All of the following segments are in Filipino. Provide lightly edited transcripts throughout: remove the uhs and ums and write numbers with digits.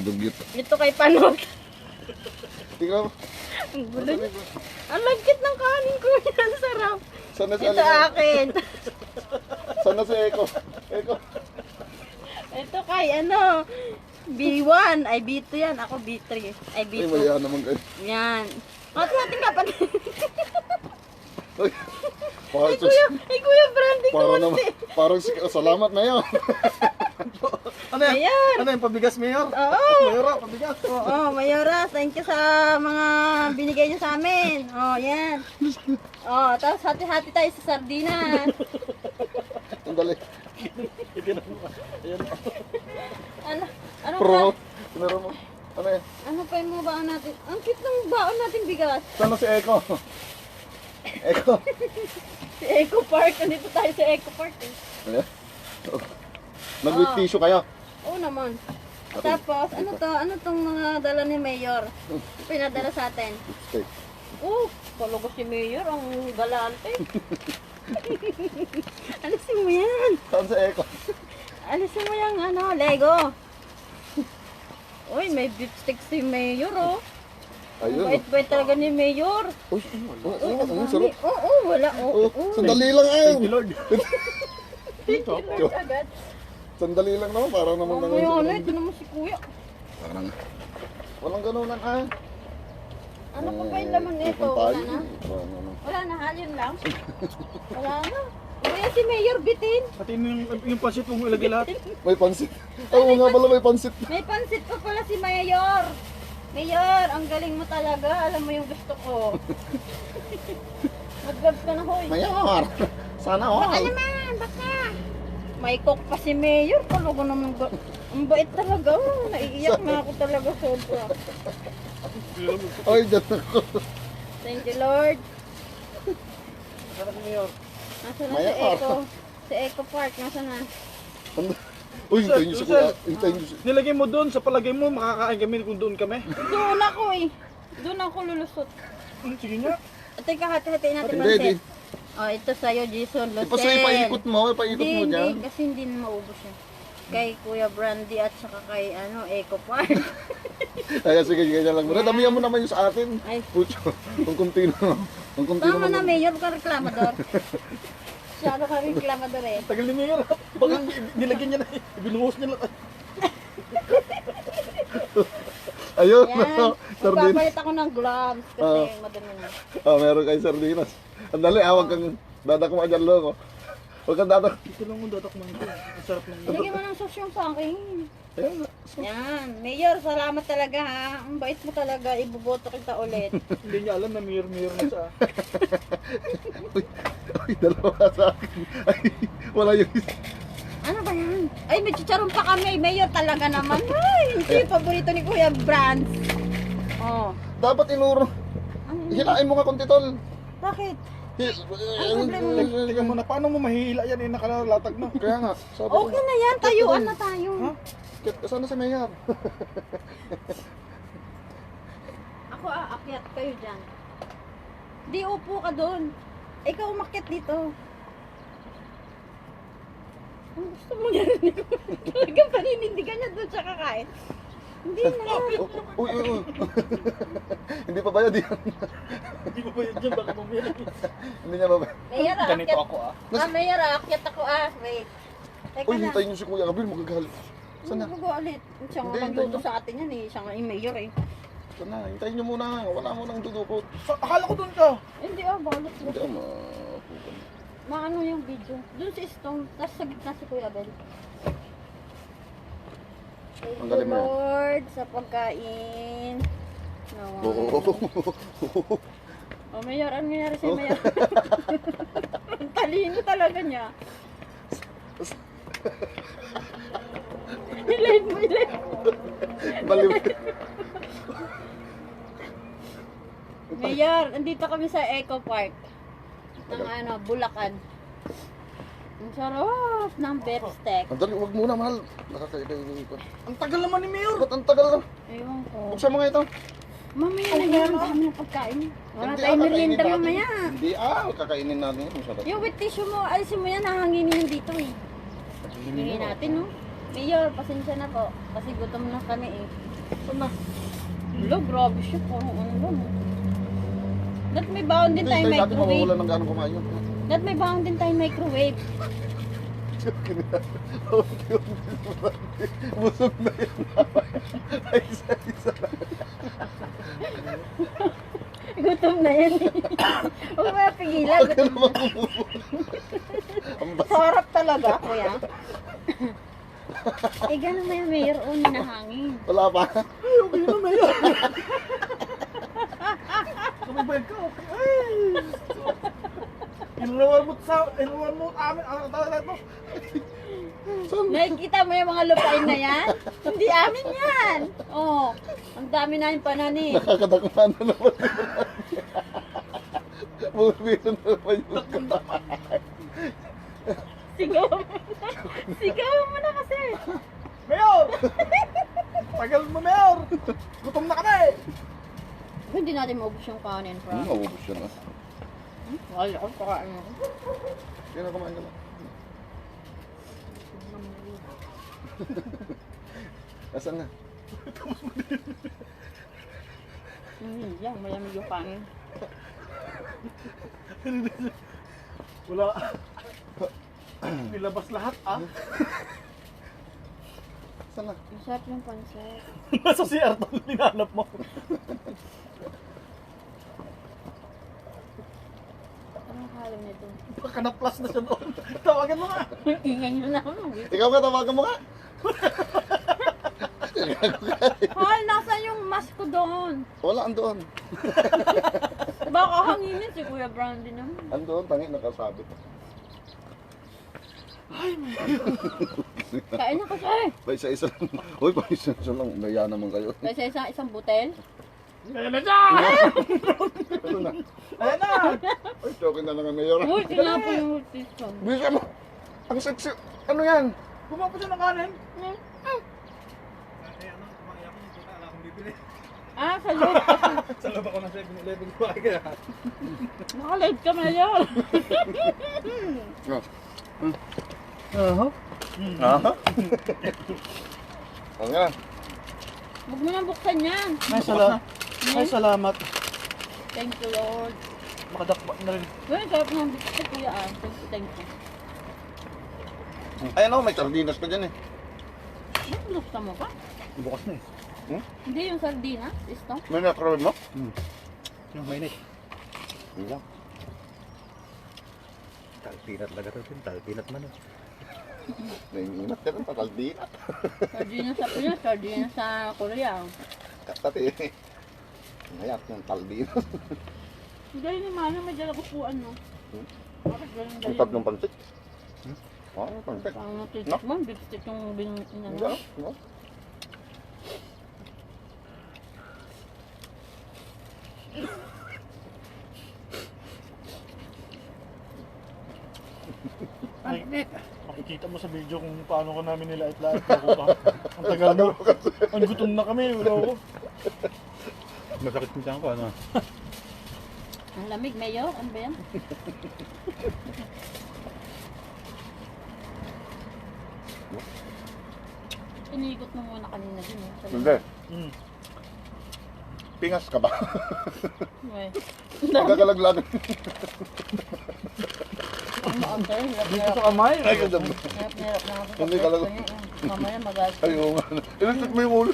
Dugyot. Ito kay Panot. Tingnan mo. Ang gulo niya. Ang lagkit ng kanin ko. Ang sarap. Sana si Ito akin. Sana si Eko. Eko. Ito kay ano. B1. Ay B2 yan. Ako B3. Ay Ay, B2. maya naman kayo. Yan. Natin ka pa. Ay, Ay kuya Brandy ko. para naman, parang salamat na yun. Ano yan? Ayan. Ano yung pabigas, Mayor? Oo. Mayora, pabigas. Oo, Mayora, thank you sa mga binigay niyo sa amin. Oh, yan. Oh, tapos hati-hati tayo sa sardinas. Sandali. Ayan. Ano Promo. pa? Sinaro mo. Ano yan? Ano pa yung mga baon natin? Ang cute ng baon natin bigas. Sana si Eko. Eko. Si Eco Park. Nandito tayo sa Eco Park eh. Ayan. Oh. Nag-with tissue kayo. Oo naman. Tapos, ano to? Ano tong mga dala ni Mayor? Pinadala sa atin. Steak. Oh, talaga si Mayor. Ang galante. Alisin mo yan. Saan si Eko? Alisin mo yung ano, Lego. Uy, may beef stick si Mayor, oh. Ayun. Bait-bait talaga ni Mayor. Uy, ang sarap. Oo, wala. Oh, Oo, sandali lang ay. Thank you, Lord. Thank you, Lord, agad. Sandali lang naman, para naman Oh, may ano, ito naman si Kuya. Parang, walang ganunan ah. Ano pa ba yung laman nito? Wala na? Ano. Wala na, halyon lang. Wala na. Kuya, si Mayor bitin. Pati yung pansit mong ilagay lahat. May pansit. Oo nga pala, may pansit. May pansit pa pala si Mayor. Mayor, ang galing mo talaga. Alam mo yung gusto ko. Mag-vlog ka na, hoy. Mayor. Sana Baka all. naman, baka. May cook pa si Mayor. Talaga naman. Ang bait talaga. Oh. Naiiyak na ako talaga sobra. Ay, dyan ako. Thank you, Lord. Sana si Mayor. Nasaan na si Mayor. Eco? Si Eco Park, nasaan na? Uy, hintayin niyo si Kuya. Hintayin niyo si... Nilagay mo doon, sa palagay mo, makakain kami kung doon kami. Doon ako eh. Doon ako lulusot. Sige nga. Teka, hati-hatiin natin Hindi, pansit. Oh, ito sa'yo, Jason Lucel. Ipasa ipaikot mo, ipaikot mo dyan. Hindi, kasi hindi na maubos yan. Kay Kuya Brandy at saka kay Eco Park. Kaya sige, ganyan lang. Damihan mo naman yung sa atin. Ay. Pucho, kung kunti na. Kung kunti Tama na, naman. Mayor, ka reklamador. Masyado ka reklamador eh. Tagal ni Mayor. Baka nilagyan niya na, ibinuhos niya lang. Ayun, Yan. sardinas. Magpapalit ako ng gloves kasi madumi na. Oh, meron kayo sardinas. Ang dali, huwag kang dadakma dyan loko. Huwag kang dadak. Ito lang ang datakman ko. Ang sarap lang. Lagyan mo ng sauce yung sa akin. Ayun. Yan. Mayor, salamat talaga ha. Ang bait mo talaga. Ibuboto kita ulit. Hindi niya alam na Mayor na siya. Uy, dalawa sa akin. Ay, wala yung isa. Ano ba yan? Ay, may chicharon pa kami. Mayor talaga naman. Ay, ito yung paborito ni Kuya Brands. Oh. Dapat inuro. Ano? Hilain mo nga konti tol. Bakit? problema mo? Teka mo na, paano mo mahihila yan eh, nakalatag na. Kaya nga, sabi ko Okay na yan. Tayuan na tayo. Ha? Sana si Mayor. Ako aakyat kayo dyan. Di upo ka doon. Ikaw umakyat dito. Ang gusto mo yan. Talagang paninindigan niya doon siya kakain. Hindi na. Uy. Hindi pa bayad yan. Hindi mo ba yan dyan, baka mamaya. Hindi niya ba bayad? Mayor, Ganito aakyat. ako ah. Mayor, aakyat ako Wait. Teka Uy, na. hintayin niyo si Kuya Gabriel, magagalit. Saan Sana. na? Ulit. Siya nga Hindi, magluto hindi. sa atin yan eh. Siya nga yung mayor eh. Sana, hintayin niyo muna. Wala mo nang dudukot. Akala ko doon ka. Hindi balot mo. Hindi, mapupan. Maano yung video? Doon si Stone, tapos sa gitna si Kuya Abel. Thank Ang you, galing mo yan. Lord, sa pagkain. Oo. Oh, Mayor, ano nangyari sa'yo, Mayor? Ang talino talaga niya. I-live mo. Baliw. Mayor, andito kami sa Eco Park. Ng Bulacan. Ang sarap ng beef steak. Ang dali, huwag muna, mahal. Nakakaibay ko. Ang tagal naman ni Mayor. Ba't ang tagal na? Ewan ko. Buksan mo nga ito. Mamaya na yan, ang dami ng pagkain. Wala Hindi, tayong kakainin merienda natin. mamaya. Hindi, kakainin natin. Masarap. Yung wet tissue mo, alisin mo yan, nahanginin yan dito eh. Hingin natin, no? Mayor, pasensya na po. Kasi gutom na kami eh. Saan na? Hello, grabe siya. Parang ano lang. Dahil may baon din tayong Dati microwave. mawawala ng gano'ng kumain yun. Dahil may baon din tayong microwave. Busog na yun. Ay, isa-isa na. Gutom na yan eh. Huwag mo napigilan. Huwag ka Gutom naman na. bumubulong. Ang basa. Sarap talaga, kuya. Eh, gano'n na yung mayor o ninahangin. Wala pa. Ay, okay na na yan. Kumibay ka, okay. Ay! Inuwan mo amin. Ano talaga ito? Saan? Nakikita mo yung mga lupain na yan? Hindi amin yan. Oh, ang dami na yung pananim. Nakakadakman na naman yun. Bumibili na naman yung kumain. Sigaw mo na. Sigaw mo na kasi. Mayor! Tagal mo, Mayor! Gutom na kami! Hindi natin maubos yung kanin, bro. Mawubos yun ah. Wala ko pakain mo. Kaya na kumain ka lang. Asan na? Yan, malamig yung kanin. Wala. Nilabas lahat, ah. Asan na? Masarap yung pansit. Nasa CR to, hinanap mo. Anong kalam nito? Baka na-plus na siya doon. Tawagan mo nga. Ingay nyo na. Ikaw ka, tawagan mo nga. Hal, nasan yung mask ko doon? Wala, andoon. Baka hanginin si Kuya Brandy naman. Andoon, tangi, nakasabit. Kain na kasi. Pa isa-isa lang. Uy, pa isa-isa lang. Naya naman kayo. Kasi isang butel. Ayan na siya! Ito na. Ayan na! Ay, chokin na lang ang mayor. Uy, tingnan po yung system. Bisa mo. Ang sexy. Ano yan? Kumapo siya ng kanin. Ah, sa loob kasi. Sa loob ako ng 7-Eleven ko kaya. Nakalive ka mayor. Oh. Aha. Ano nga? Huwag mo nang buksan yan. Ay, salamat. Thank you, Lord. Makadakpa na rin. Uy, sarap ng biscuit, Kuya. Thank you. Ay, ano, may sardinas pa dyan eh. Buksan mo pa? Bukas na eh. Hindi, yung sardinas. Ito. May nakrabid mo? Yung mainit. Hindi lang. Talpinat talaga ito. Talpinat man. Nainginat ka rin, pakalbinat. Sardinas sa Pinas, sardinas sa Korea. Pati, ngayat yung talbinat. Dahil ni Mana, may dala kupuan, no? Bakit ganun Ang tab ng pansit. Oh, pansit. Ang natisip mo, bigstick yung Hindi, binanong. no? Makikita mo sa video kung paano ko namin nilait-lait. Ang tagal mo. Ang gutom na kami. Wala ako. Masakit yung tiyan ko, ano? Ang lamig, Mayor. Ano ba yan? Iniikot mo muna kanina din, eh. Sa Hindi. Mm. Pingas ka ba? Uy. Nagkakalaglag. Ang maantay, hirap Dito hirap. sa kamay. Ay, ganda. Hirap hirap na ako. Hindi ka lang. Mamaya mag-alas. Ay, oo nga. Ilusot mo yung ulo.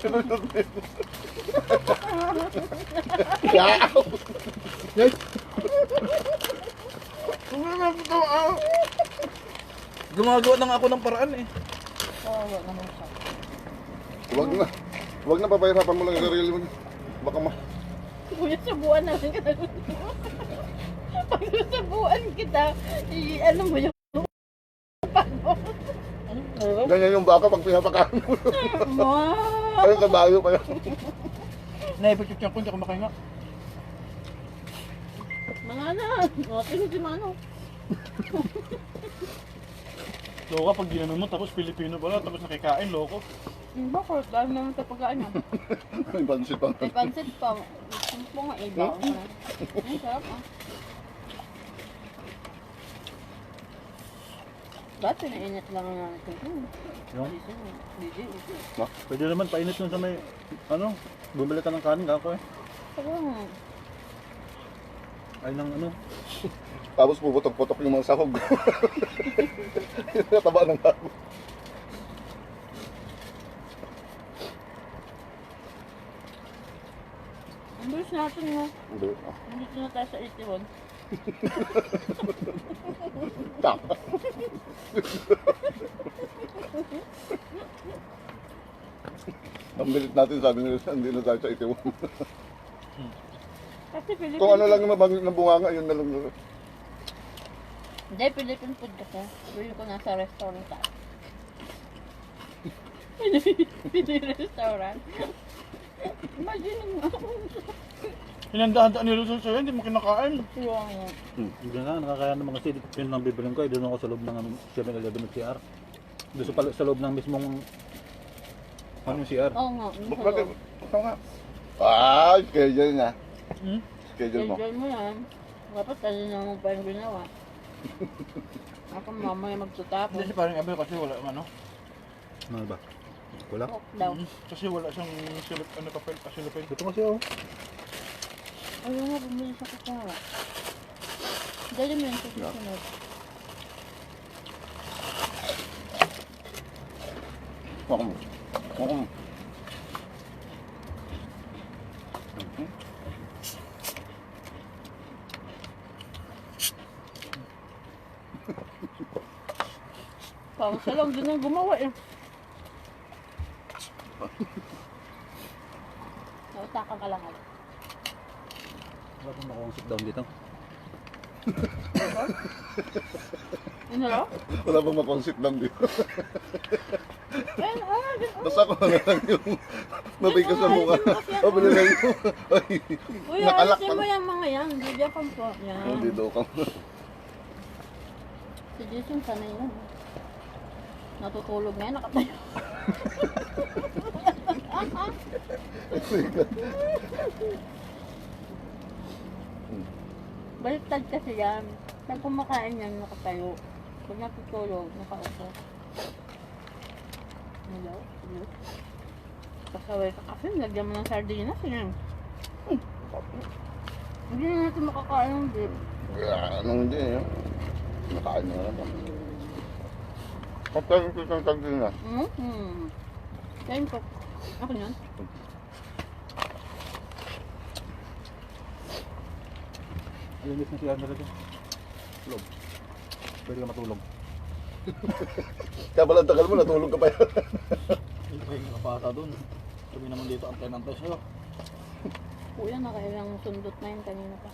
Ilusot mo yung ulo. Yaw! Yes! Gumagawa na nga ako ng paraan eh. Oo, wag naman siya. Huwag na. Huwag na, papahirapan mo lang yung sarili mo. Baka Kuya, sabuan na lang kita. Pag sabuan kita, ano mo yung ganyan yung baka pag pinapakaan mo. Wow! Ay, kabayo pa yan. Naipagkip ko, hindi ako makahinga. Mga na! O, tingin si Mano. Loko, pag ginanon mo, tapos Pilipino pala, tapos nakikain, loko. Bakit? Dahil naman sa pagkain yan. May pansit pa. May pansit pa. Gusto nga iba. Ay, sarap ah. Ba't pinainit lang natin? Yung, Hindi. pwede naman painit nun sa may, ano, bumili ka ng kanin ako eh. Parang, Ay ng ano, Tapos puputok-putok yung mga sahog. Yung nataba ng habo. ang bilis natin mo. Hindi. Nandito na tayo sa 81. Tama. Ang bilit natin, sabi nila, hindi na tayo sa itiwan. Kasi Philippine Kung ano lang yung mabangit na bunganga, yun na lang. Hindi, Philippine food kasi. Bili ko nasa restaurant tayo. Hindi restaurant. Imagine mo. hinandaan ni Luzon sa'yo, hindi mo kinakain. Yung, Hindi nga, nakakaya ng mga silip. Yun ang bibiling ko, doon ako sa loob ng 7-Eleven at CR. Doon sa loob ng mismong, ano yung CR? oo nga. Bakit? Ito nga. Ah, schedule na. Hmm? Schedule mo. Schedule mo yan. Dapat kasi na mo pa yung ginawa. Ako mamaya magtutapos. Hindi si parang Abel kasi wala ano. Ano ba? Wala? Lockdown. Kasi wala siyang silip, ano papel, silipin. Ito kasi Ayaw nga, bumili sa kutsara. Dali mo yung susunod. Wakum. Wakum. Parang siya lang din ang gumawa eh. Nautakan ka lang ako. Wala pang makuha sit down dito. Ano lang? Wala pang makonsit lang dito. Ayun, ganun. Basta ako na lang yung mabigas sa mukha. O, bili lang yung... Ay, Uy, nakalak alisin mo pa. yung mga yan. Hindi ka po. Yan. Hindi daw ka. Si Jason, sanay yan. Natutulog ngayon, nakatayo. Baliktad kasi yan. Pag kumakain yan, nakatayo. Pag natutulog, nakaupo. Hello? Hello? Pasaway ka kasi, lagyan mo ng sardinas. Yan. Hindi na natin makakain ng beef. Anong hindi eh. Nakain na lang. Kapag ito ng tagdin na. Kain ko. Ako yan. Alinis na CR na rin. Tulog. Pwede ka matulog. Kaya pala ang tagal mo, natulog ka pa yan. Ay, nakapata doon. Kami naman dito, antay-antay sa'yo. Kuya, nakailang sundot na yun kanina pa.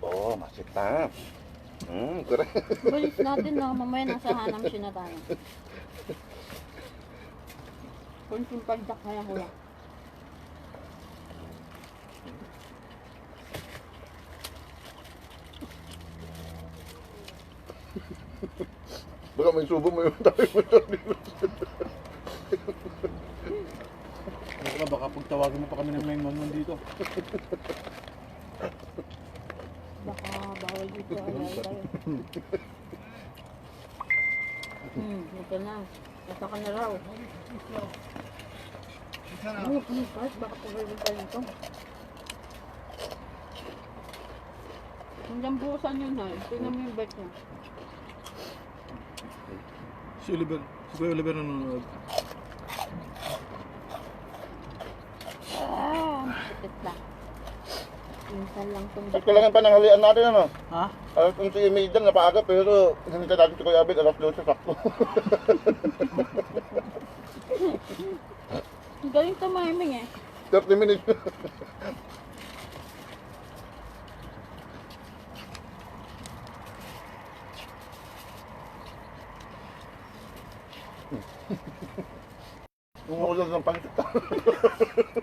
Oo, masita. Correct. Balis natin na mamaya nasa hanam siya na tayo. Kunting pagdak kaya ko lang. Baka may subo mo yung tayo mo dito. Baka pagtawagin mo pa kami ng may manon dito. Baka bawal dito. Alay tayo. Ito na. Nasa ka na raw. Kahit baka pagawin tayo nito. Hanggang bukasan yun na. Tingnan mo yung bike niya. Si Oliver, si Kuya Oliver nanonood. Sakit na. Minsan lang itong Sakto lang ang pananghalian natin, ano? Ha? Alas 11:30 napaaga, pero hinintay natin si Kuya Abel, alas 12 sakto. galing tumiming eh. 30 minutes. Umuulan ng pangit.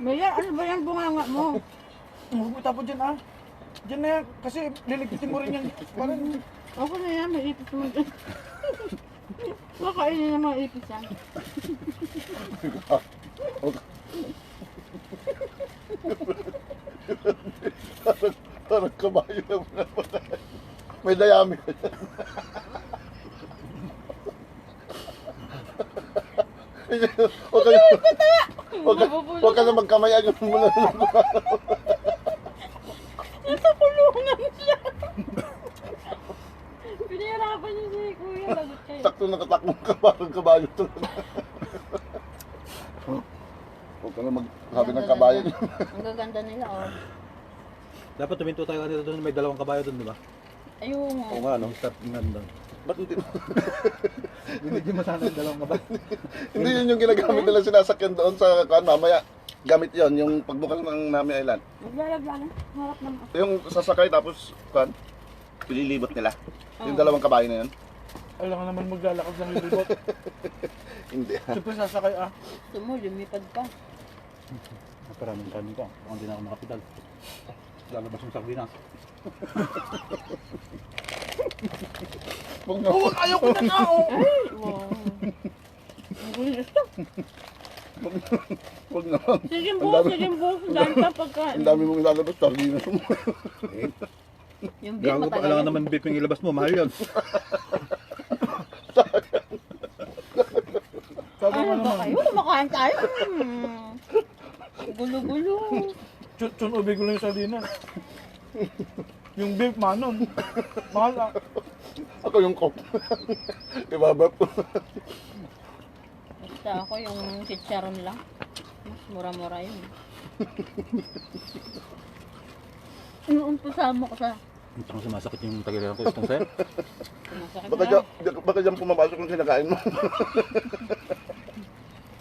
Maya, ano ba yung bunganga mo? Huwag mo tapo dyan Dyan na yan, kasi liligpitin mo rin yan. Parang, Ako na yan, may ipis mo dyan. Kakainin na mga ipis yan. Parang kabayo lang. May dayami. Huwag ka huwag ka na magkamayan yung muna. Nasa kulungan siya. Pinahirapan niyo si Kuya, lagot kayo. Sakto nakatakbong ka parang kabayo talaga. Huwag ka na magsabi ng kabayo. Ang gaganda nila, oh. Dapat tuminto tayo kanina doon, may dalawang kabayo doon, di ba? Ayun, Oo nga, no? Start ng ganda. Ba't hindi? Binigyan mo sana yung dalawang kabayo. Hindi yun yung ginagamit nila sinasakyan doon sa kan mamaya. Gamit yon yung pagbukas ng Nami Island. naglalaglagan. Harap ng... Yung sasakay tapos kan pililibot nila. Yung dalawang kabayo na yun. Alam ka naman maglalakad ng libot. Hindi. Siyempre sasakay Gusto mo, lumipad pa. Maraming kanin ko. Kung hindi na ako makapidal. Lalabas yung sardinas. Huwag na. Oh, ayaw ko na nga, oh! Ay, wow. Ang gulis to. Huwag na. Sige Ang po, dami- sige po. Dahil pa pagkain. Ang dami mong ilalabas, sardinas mo. Yung beef Gago pa, matagal. kailangan naman beef yung ilabas mo. Mahal yun. Sabi Ano nga ba naman, kayo? Kumakain tayo. Gulo-gulo. chun ube ko lang yung sardinas. Yung beef, manon. Mahal Ako yung cook. Ibabab ko. Basta ako yung chicharon lang. Mas mura-mura yun. Inuumpisa mo ko sa... Ang sumasakit yung tagiliran ko, itong sir. Sumasakit Baka dyan pumapasok yung sinakain mo.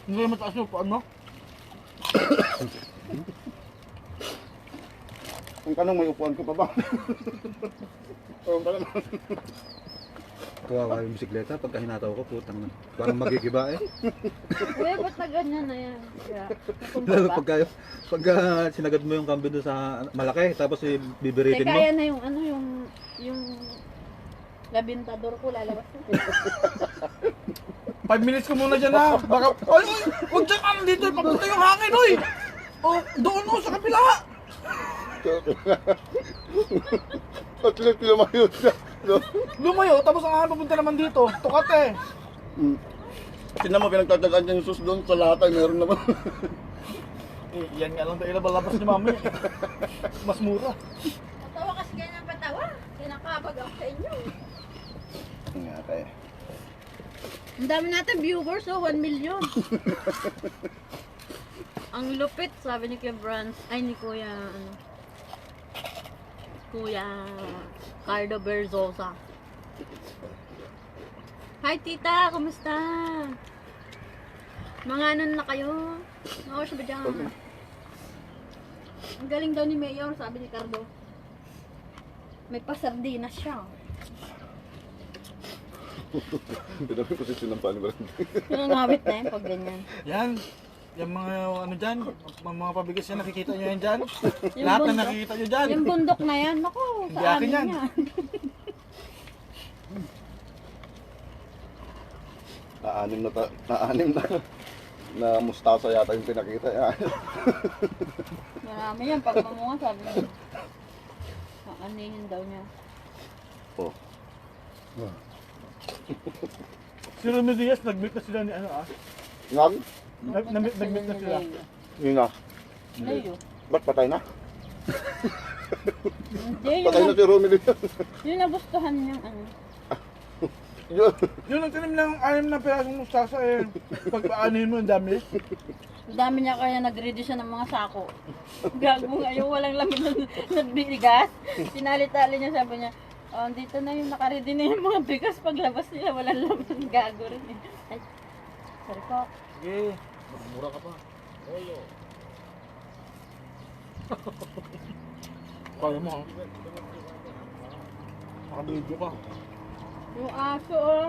Hindi naman mataas yung paan mo. Kung tanong may upuan ko pa ba? Oo, parang Kawawa yung bisikleta, pagka hinataw ko, putang na. Parang magigiba eh. Uy, ba't na ganyan na yan? Kaya, napunta Lalo ba? pagka sinagad mo yung kambing doon sa malaki, tapos bibiritin Teka, mo. yan na yung ano, yung labintador ko lalabas na. 5 minutes ko muna dyan ha. Baka, ay, huwag dyan ka dito, papunta yung hangin, oy! O, doon o, sa kapila. at least lumayo siya. No? Lumayo, tapos ang hangin papunta naman dito. Tukat eh. Tingnan mo, pinagtatagaan niya yung sus doon sa lahat ay meron naman. Yan nga lang dahil labas ni mami. Mas mura. Patawa kasi kayo ng patawa. Kinakabag ako sa inyo. Nga kaya. Ang dami natin viewers, oh, 1 million. Ang lupit, sabi ni Kuya Brans, ay ni Kuya, ano, Kuya Cardo Berzosa. Hi tita, kumusta? Mga ano na kayo? Nawas ba dyan? Ang galing daw ni Mayor, sabi ni Cardo. May pasardinas siya. Pinami posisyon ng panibalik. Yung ngawit na yun pag ganyan. Yan. Yung mga ano dyan, mga pabigas yan, nakikita nyo yan dyan. Yung Lahat na bundok. nakikita nyo dyan. Yung bundok na yan, naku, Hindi sa akin amin yan. yan. Naanim na mustasa yata yung pinakita. Marami yan, pag mamunga sabi niya. Aanihin daw niya. Oh. Si Remy Diaz, nag-meet na sila ni ano Ngag? Nag-meet na sila. Yun nga. Layo. Ba't patay na? Hindi, Patay na si Romilio. yung nagustuhan niyang ano. Yun. Yung nagtanim ng 6 na pirasong mustasa eh. Pag-aanihin mo, ang dami. Ang dami niya kaya nag-ready siya ng mga sako. Gago nga yung walang lamin na bigas. Sinali-tali niya, sabi niya, oh, dito na yung nakaready na yung mga bigas. Paglabas nila, walang lamin. Gago rin eh. Ay, sorry po. Sige, mura ka pa. Kaya mo ha. Naka-video ka. Yung aso, oh.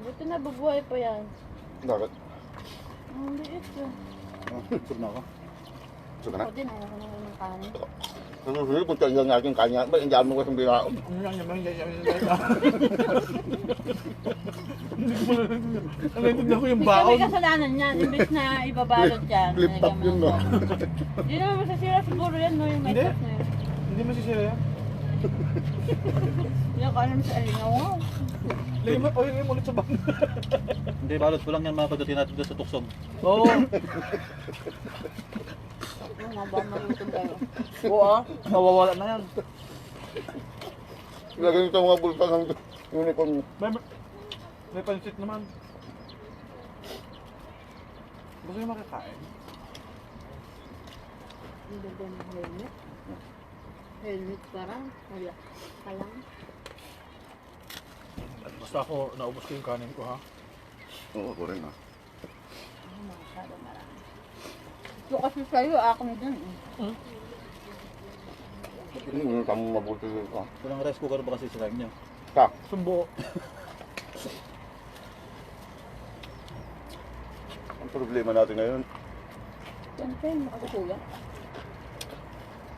Buti na bubuhay pa yan. Bakit? Ang liit yun. Sub na ako. Gusto ka na? Ako din, ayaw ko naman ng kanin. Ano kung tiyan nga aking kanya, ba hindi mo kasang binaon? Ano yan, yan. Hindi ko pala nagtitignan ko yung Hindi kami baon. kasalanan yan. Imbis na ibabalot yan. Flip top yun, no? Hindi naman masasira siguro yan, no? Yung Hindi. metas na yun. Hindi masisira yan. Yung kanan sa alingaw. Lima pa yun ulit sa bag. Hindi, balot ko lang yan mga pagdating natin doon sa tuksong. Oo. Yung mga ba malutom kayo. Oo ah. Mawawala na yan. Lagyan ito mga bulsa ng uniform niyo. May pansit naman. Gusto nyo makakain? Ang ganda ng helmet. Helmet parang. Wala. Kalang. Basta ako, naubos ko yung kanin ko ha. Oo, ako rin ah. Masyado marami. Ito kasi sa'yo, ako na dyan. Hindi kami mabuti dito. Walang rice cooker ba kasi sa inyo? Ta, Sumbo. ang problema natin ngayon. Yan pa yung makasuya.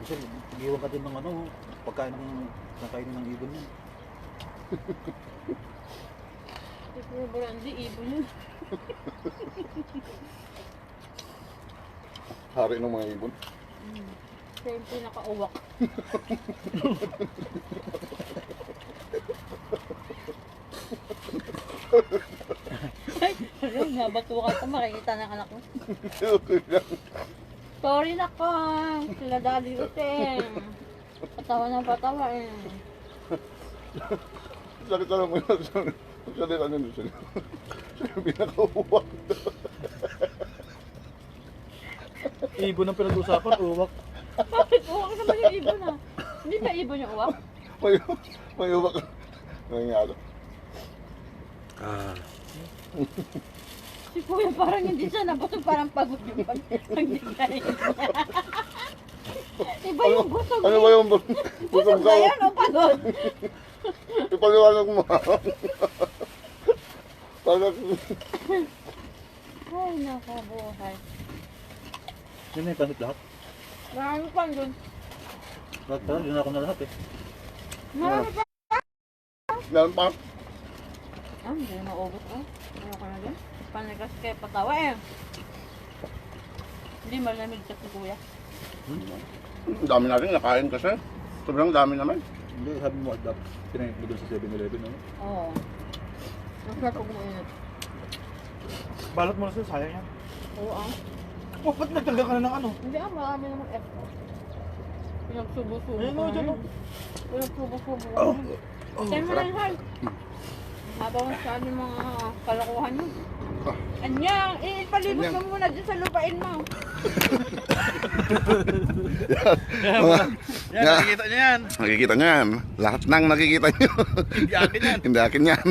Kasi iiwan ka din ng ano, pagkain ng nakainin ng ibon yun. Ito yung brandy, ibon yun. Hari ng mga ibon. Siya yung pinaka-uwak. Ay, ayun, nabatukan ko, makikita ng anak mo. Okay lang. Sorry na ko, sila daddy uteng. Patawa na patawa eh. Salita lang mo yun. Salita nyo sila. Sila yung pinaka-uwak. Ibon ang pinag-usapan, uwak. Bakit uwak naman yung ibon ah? Hindi ba ibon yung uwak? May uwak. Nangyari. Si Kuya parang hindi siya nabusog, parang pagod yung pagdigay niya. Iba yung busog Ano eh. ba yung Busog na yan o pagod? Ipaliwanag mo. Parang Ay, nakabuhay. Yun na yung pansit lahat. Marami pa dun. Lahat pala, yun ako na lahat eh. Marami pa. meron pa. Ah, hindi na maubos ah. Ano ka na dun? Panagas kayo patawa eh. Hindi malamig ka si Kuya. Ang dami natin nakain kasi. Sobrang dami naman. Hindi, sabi mo, pinayin mo doon sa 7-Eleven, no? Oo. Masarap pag mainit. Balot mo na sila, sayang yan. Oo ah. Oh, ba't nagtaga ka na ng ano? Hindi ah, marami naman F. Pinagsubo-subo Ayun ko o, dyan o. Pinagsubo-subo ko. Kaya mo lang, Hal. Habang sa amin mga kalakuhan nyo. Anyang, ipalibot mo muna dyan sa lupain mo. Yan, nakikita niyo yan. Nakikita nyo yan. Lahat nang nakikita nyo. Hindi akin yan. Hindi akin yan.